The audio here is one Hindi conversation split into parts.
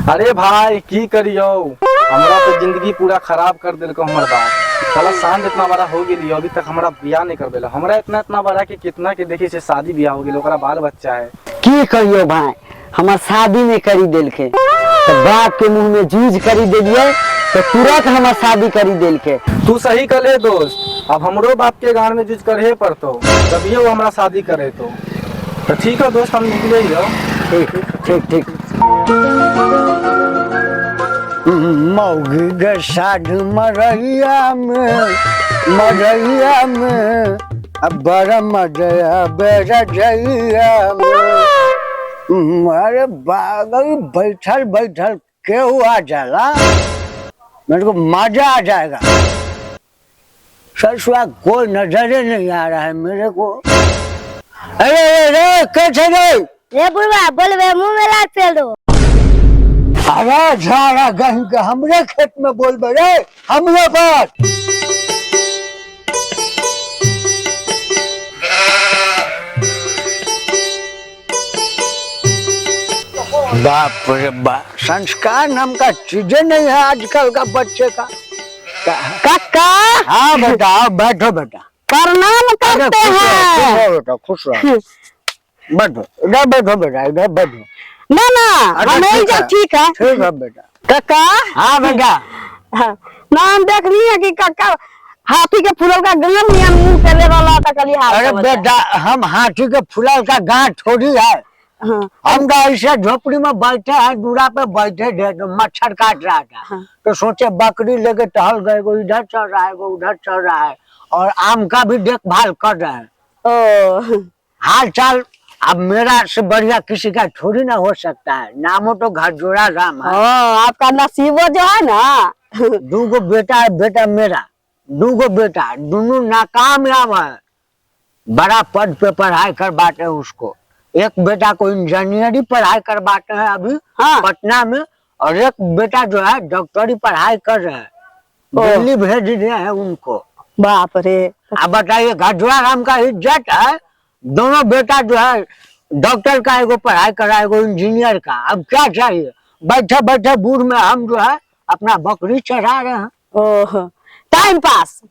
अरे भाई की करियो, हमरा तो जिंदगी पूरा खराब कर दिल को हमर बाप। साला सांड इतना बड़ा हो गेली, अभी तक हमरा बियाह नहीं कर देला। हमरा इतना बड़ा कि कितना के देखी से शादी बियाह हो गेल, ओकरा बाल बच्चा है। की करियो भाई, हमार शादी नहीं करी दिल के, तो बाप के मुंह में जूझ करी दिलिए तो तुरंत हमार शादी करी दिल के। तू सही करे दोस्त, अब हमरो बाप के गांड में जूझ करे पड़तो, तभी वो हमरा शादी करे तो ठीक है दोस्त, हम निकले ही हो। ठीक ठीक ठीक। मौगी के साध मरैया में अब बड़ा मजा बेरजैया में। अरे बागल बैठल बैठल क्यों आ जाला, मेरे को मजा आ जाएगा। ससुरा कोई नजर नहीं आ रहा है मेरे को। अरे कैसे गए ये बुढ़वा बोलबे मुंह में लात फेल दो। अरे झाड़ा गहूं के हमरे खेत में बोल रे, हमरे बात। बाप रे बाप, संस्कार नाम का चीजें नहीं है आजकल का बच्चे का। काका हाँ बेटा, आओ बैठो बेटा, प्रणाम करते हैं बेटा, खुश रहो। बैठो इधर, बैठो बेटा इधर बैठो। ना ना हम ठीक है ठीक है बेटा। काका हाँ बेटा, ना हम देख रही है कि काका हाथी के फूलों का गंगम नियम मुंह पे ले वाला था कली हाथ। अरे बेटा हम हाथी के फूलों का गांठ थोड़ी है। हम ऐसे झोपड़ी में बैठे हैं, दूरा पे बैठे थे तो मच्छर काट रहा था। तो सोचे बकरी लेके टहल गए, वो इधर चल रहा है, वो उधर चल रहा है, और आम का भी देखभाल कर रहे हैं। हाल चाल अब मेरा से बढ़िया किसी का थोड़ी ना हो सकता है। नामो तो घरजोड़ा राम है। आपका नसीब जो है ना। दूगो बेटा है, बेटा मेरा दूगो बेटा, दोनों नाकामयाब है। बड़ा पद पे पढ़ाई करवाते हैं उसको। एक बेटा को इंजीनियरिंग पढ़ाई करवाते हैं अभी पटना में, और एक बेटा जो है डॉक्टरी पढ़ाई कर रहे हैं, दिल्ली भेज दिए हैं उनको। बाप रे। अब बताइए, घरजोड़ा राम का इज्जत है। दोनों बेटा जो है डॉक्टर का, एगो पढ़ाई कर रहा है, एगो इंजीनियर का। अब क्या चाहिए, बैठे बैठे बूढ़ में हम जो है अपना बकरी चढ़ा रहे हैं। ओह टाइम पास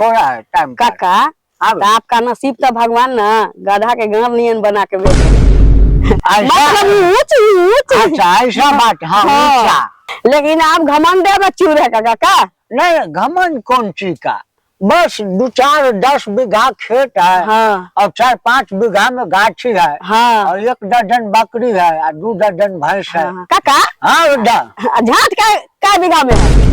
हो रहा है। टाइम काका तो आपका नसीब तो भगवान ना गधा के गांव नियन बना के भेजे। अच्छा ऐसा बात। हाँ। लेकिन आप घमंड में चूर है काका। नहीं घमंड कौन चीज का, बस 2-4-10 बीघा खेत है, और 4-5 बीघा में गाछी है, और 1 दर्जन बकरी है, और 2 दर्जन भैंस है। काका हाँ बेटा। झाट का बीघा में है?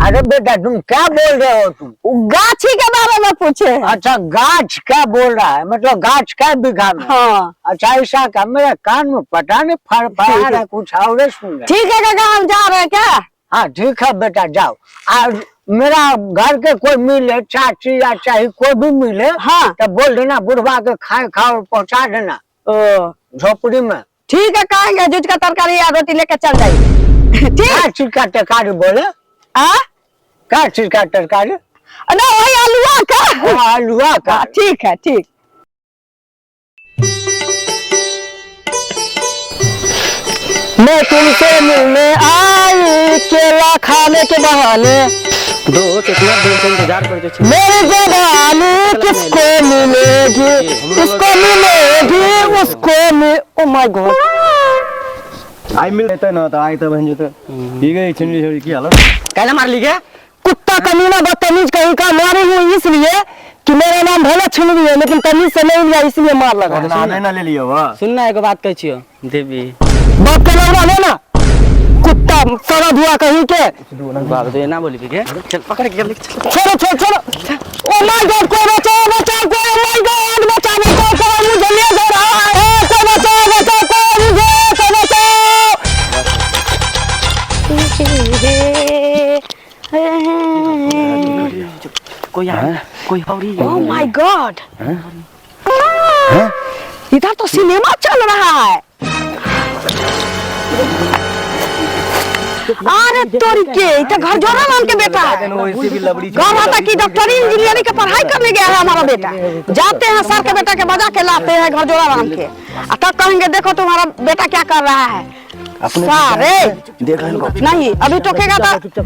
अरे बेटा तुम क्या बोल रहे हो, तुम गाछी के बारे में पूछे। अच्छा गाछ क्या बोल रहा है, मतलब गाछ क्या बीघा में? अच्छा ऐसा का, मेरे कान में पता नहीं फड़ पड़ा रहा, कुछ और सुन रहे। ठीक है काका हम जा रहे हैं क्या? हाँ ठीक है बेटा जाओ। और मेरा घर के कोई मिले, चाची या चाहे कोई भी मिले, तो बोल देना बुढ़वा के खाए खाओ पहुँचा देना झोपड़ी में। ठीक है कहेंगे, जूझ का तरकारी या रोटी लेके चल जाइए। क्या चीज का तरकारी बोले? क्या चीज का तरकारी? ना वही आलूआ का। आलूआ का, ठीक है ठीक। मैं तुमसे मिलने आई केला खाने के बहाने, दोस्त इतना देर से इंतजार करते मेरी जवानी किसको मिलेगी, किसको मिलेगी उसको मिल। ओ माय गॉड, आई मिल रहता ना तो आई तो बहन जो तो ठीक है। छिंडी छोड़ी की हालत कहना मार ली क्या? कुत्ता कमीना बदतमीज कहीं का मारी हूँ इसलिए कि मेरा नाम भला छिन भी है, लेकिन तमीज से नहीं लिया इसलिए मार लगा। ना ले लियो वाह। सुनना एक बात कह छियो देवी, बाप का नाम लेना, कुत्ता सारा धुआ कहीं के। बाप तो ये ना बोली के चल पकड़ के जल्दी चल। चलो चलो चलो। ओ माय गॉड, कोई बचाओ बचाओ, कोई ओ माय गॉड बचाओ बचाओ, कोई मुझे ले जा रहा है, कोई बचाओ बचाओ, कोई मुझे कोई बचाओ। कोई कोई हौरी। ओह माय गॉड, इधर तो सिनेमा चल रहा है। अरे तोरी के इधर घरजोड़ा नाम के बेटा है। गाँव आता की डॉक्टरी इंजीनियरिंग की पढ़ाई करने गया है हमारा बेटा। जाते हैं सर के बेटा के बजा के लाते हैं घरजोड़ा नाम के, तब कहेंगे देखो तुम्हारा बेटा क्या कर रहा है। सारे देख रहे हैं नहीं अभी टोकेगा तो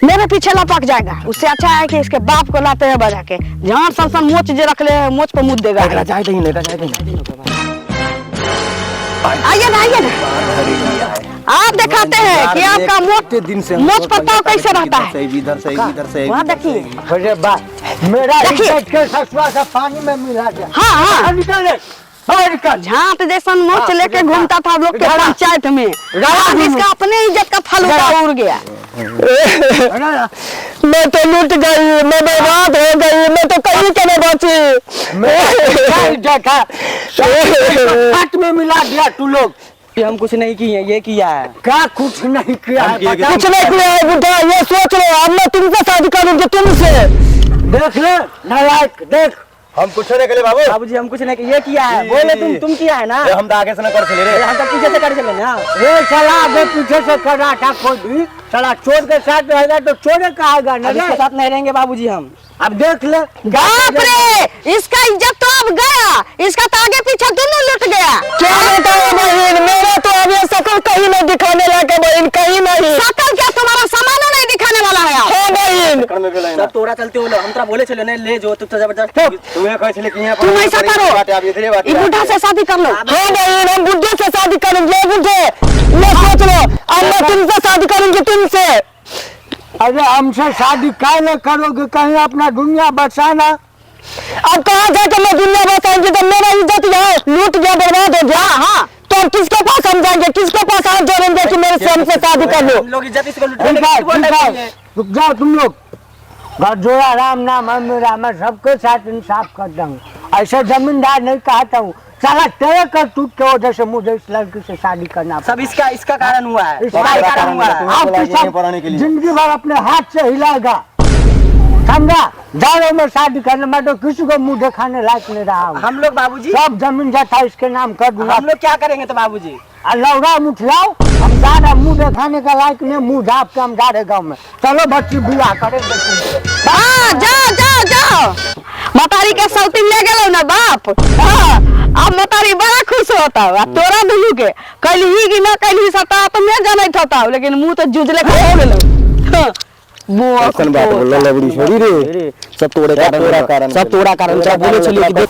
मेरे पीछे लपक जाएगा। उससे अच्छा है कि इसके बाप को लाते हैं बजा के, जहाँ सन मोच जो रख ले मोच पे मुद देगा। आइए ना आप दिखाते हैं कि आपका मोच पत्ता कैसे रहता है। इधर से वहाँ देखिए। अरे बा मेरा इज्जत के ससुरा से पानी में मिला गया। हाँ निकल झांट जैसा मोच लेके घूमता था लोग के पंचायत में, आज इसका अपने इज्जत का फलूदा उड़ गया। मैं तो लूट गई, मैं बर्बाद हो गई, मैं तो कहीं के नहीं बची। हाथ में मिला दिया तू लोग। हम कुछ नहीं किए, ये किया है। क्या कुछ नहीं किया है? कुछ नहीं किया है बुढ़ा, ये सोच लो अब मैं तुमसे शादी करूंगी तुमसे। देख ले नालायक, देख हम कुछ नहीं करे बाबू। बाबूजी हम कुछ नहीं किए, ये किया है। बोले तुम किया है ना। हम तो आगे से ना कर चले रे। हम तो पीछे से कर चले ना। ये साला आगे पीछे से कर रहा था कोई भी, साला चोर के साथ रहेगा तो चोरे कहेगा ना। इसके साथ नहीं रहेंगे बाबूजी हम। अब देख ले बाप रे, इसका इज्जत तो अब गया, इसका तो आगे पीछे दोनों लुट गया। क्या बताओ बहन, मेरा तो अब ये शकल कहीं नहीं दिखाने लगा बहन, कहीं नहीं। शकल क्या तुम्हारा सामान नहीं दिखाने वाला है? हाँ बहन सब तोरा चलते हो, हम तो बोले चले नहीं ले जो तू तो जबरदस्त। तुम्हें कह चले कि यहाँ तुम ऐसा करो, ये बुढ़ा से शादी कर लो। हाँ बहन हम बुढ़े से शादी करेंगे, बुढ़े ये सोच लो, अब मैं तुमसे शादी करूंगी तुमसे। अरे हमसे शादी काहे करोगे? कहीं अपना दुनिया बचाना। अब कहाँ जाके मैं दुनिया बचाऊंगी जब मेरा इज्जत यहाँ लूट गया, बर्बाद हो गया। हाँ तो अब किसके पास हम जाएंगे, किसके पास हाथ जोड़ेंगे कि मेरे से हमसे शादी कर लो? हम लोग इज्जत इसको रुक जाओ तुम लोग। घर जोड़ा राम नाम है मेरा, मैं सबके साथ इंसाफ कर दूंगा। ऐसे जमींदार नहीं कहता हूँ, साला तेरे करतूत की वजह से मुझे इस लड़की से शादी करना सब इसका कारण हुआ है। इसका कारण हुआ है। आपकी सब जिंदगी भर अपने हाथ से हिलाएगा, समझा? जाओ में शादी करने, मैं तो किसी को मुंह दिखाने लायक नहीं रहा हूँ। हम लोग बाबूजी सब जमीन जाता इसके नाम कर दूंगा। हम लोग क्या करेंगे तो बाबूजी? लौड़ा मुठियाओ, हम जा रहे मुंह दिखाने का लायक नहीं, मुंह झाप के हम जा रहे गाँव में। चलो बच्ची बियाह करेंगे। हाँ जाओ मतारी के सौतीन ले गेलो ना बाप। हाँ अब मतारी बड़ा खुश होता है तोरा दुनू के, कहली ही कि ना कहली सता तो मैं जाने था, लेकिन मुंह तो जुझले के हो गेलो। हाँ कौन बात बोला लबड़ी छोड़ी रे। सब तोड़े कारण सब तोड़ा कारण क्या बोले चलिए कि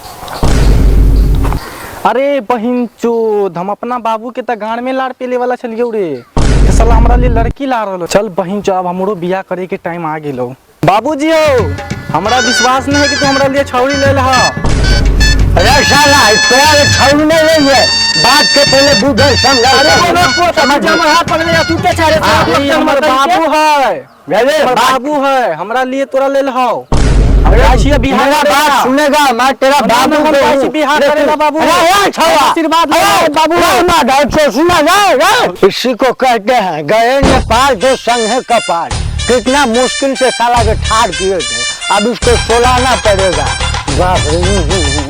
अरे बहिन चोद, हम अपना बाबू के त गाड़ में लाड़ पेले वाला चलिए रे, तो साला हमरा लिए लड़की ला रहा। चल बहिन चो, अब हमरो बियाह करे के टाइम आ गेलो। बाबूजी हो, हमरा विश्वास नहीं है कि तू हमरा लिए छौरी ले लहा। अरे साला तोरा ले छौरी नहीं लेंगे, बात के पहले बुझे समझा। तू क्या चाह रहे? हमर बाबू है, बाबू है, हमरा लिए तोरा ले लहाओ। मेरा बात सुनेगा, मैं तेरा बाबू को बिहार करेगा बाबू। आशीर्वाद बाबू ना डाल से सुना जाए। इसी को कहते हैं गए नेपाल तो संग है कपाल। कितना मुश्किल से साला के ठाड़ किए थे, अब इसको सोलाना पड़ेगा। बाप रे